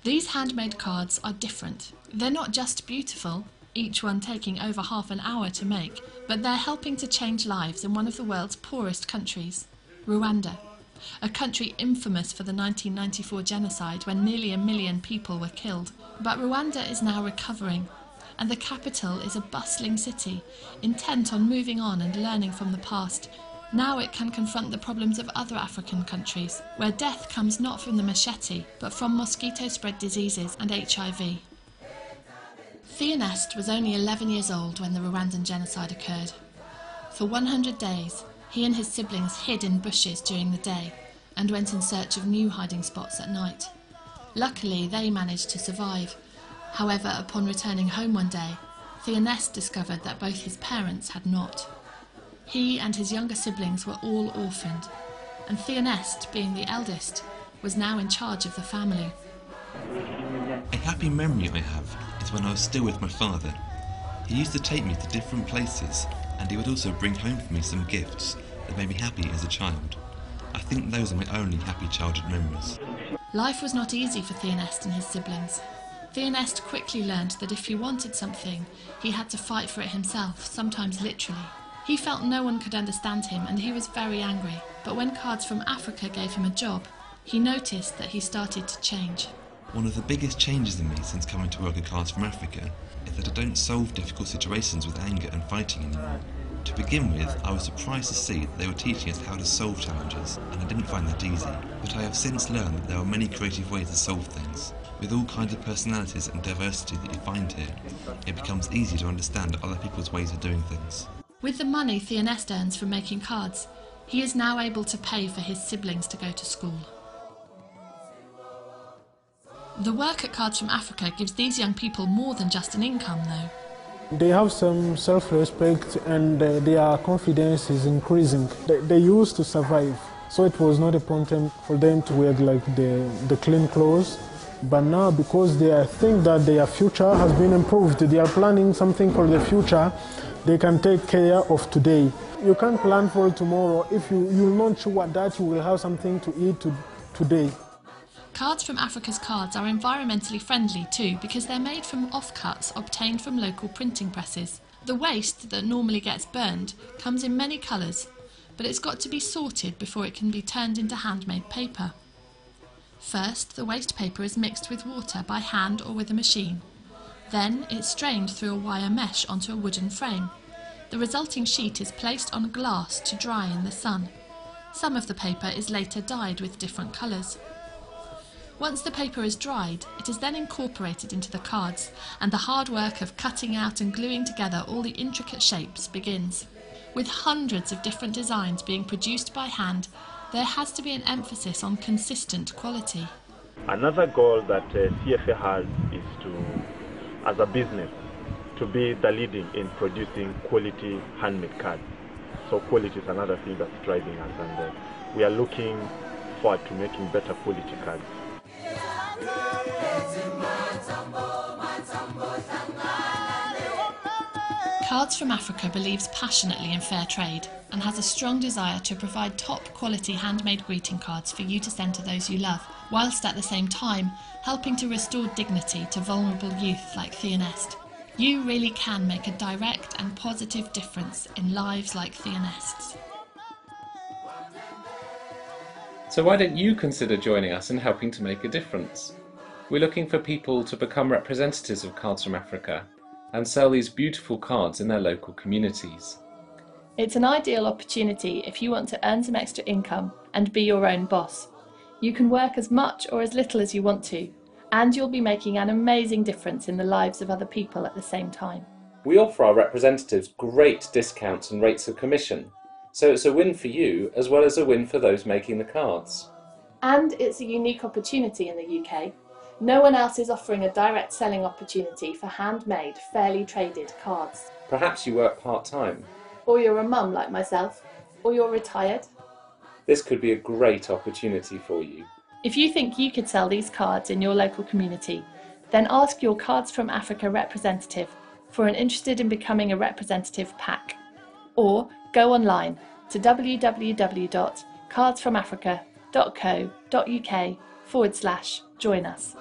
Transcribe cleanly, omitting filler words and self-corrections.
These handmade cards are different. They're not just beautiful, each one taking over half an hour to make, but they're helping to change lives in one of the world's poorest countries, Rwanda. A country infamous for the 1994 genocide when nearly 1 million people were killed. But Rwanda is now recovering, and the capital is a bustling city, intent on moving on and learning from the past. Now it can confront the problems of other African countries, where death comes not from the machete, but from mosquito-spread diseases and HIV. Theoniste was only 11 years old when the Rwandan genocide occurred. For 100 days, he and his siblings hid in bushes during the day and went in search of new hiding spots at night. Luckily, they managed to survive. However, upon returning home one day, Theoniste discovered that both his parents had not. He and his younger siblings were all orphaned, and Theoniste, being the eldest, was now in charge of the family. A happy memory I have is when I was still with my father. He used to take me to different places, and he would also bring home for me some gifts that made me happy as a child. I think those are my only happy childhood memories. Life was not easy for Theoniste and his siblings. Theoniste quickly learned that if he wanted something, he had to fight for it himself, sometimes literally. He felt no one could understand him and he was very angry, but when Cards from Africa gave him a job, he noticed that he started to change. One of the biggest changes in me since coming to work at Cards from Africa is that I don't solve difficult situations with anger and fighting anymore. To begin with, I was surprised to see that they were teaching us how to solve challenges, and I didn't find that easy. But I have since learned that there are many creative ways to solve things. With all kinds of personalities and diversity that you find here, it becomes easier to understand other people's ways of doing things. With the money Theoniste earns from making cards, he is now able to pay for his siblings to go to school. The work at Cards from Africa gives these young people more than just an income, though. They have some self-respect and their confidence is increasing. They used to survive, so it was not important for them to wear like the clean clothes. But now, because they think that their future has been improved, they are planning something for the future, they can take care of today. You can't plan for tomorrow if you're not sure that you will have something to eat today. Cards from Africa's cards are environmentally friendly too because they're made from offcuts obtained from local printing presses. The waste that normally gets burned comes in many colours, but it's got to be sorted before it can be turned into handmade paper. First, the waste paper is mixed with water by hand or with a machine. Then it's strained through a wire mesh onto a wooden frame. The resulting sheet is placed on glass to dry in the sun. Some of the paper is later dyed with different colours. Once the paper is dried, it is then incorporated into the cards, and the hard work of cutting out and gluing together all the intricate shapes begins. With hundreds of different designs being produced by hand, there has to be an emphasis on consistent quality. Another goal that CFA has is to, as a business, to be the leading in producing quality handmade cards. So quality is another thing that's driving us, and we are looking forward to making better quality cards. Cards from Africa believes passionately in fair trade and has a strong desire to provide top quality handmade greeting cards for you to send to those you love, whilst at the same time helping to restore dignity to vulnerable youth like Theoniste. You really can make a direct and positive difference in lives like Theoniste's. So why don't you consider joining us in helping to make a difference? We're looking for people to become representatives of Cards from Africa and sell these beautiful cards in their local communities. It's an ideal opportunity if you want to earn some extra income and be your own boss. You can work as much or as little as you want to, and you'll be making an amazing difference in the lives of other people at the same time. We offer our representatives great discounts and rates of commission, so it's a win for you as well as a win for those making the cards. And it's a unique opportunity in the UK. No one else is offering a direct selling opportunity for handmade, fairly traded cards. Perhaps you work part-time. Or you're a mum like myself. Or you're retired. This could be a great opportunity for you. If you think you could sell these cards in your local community, then ask your Cards from Africa representative for an interested in becoming a representative pack. Or go online to www.cfafrica.org cardsfromafrica.co.uk/join us.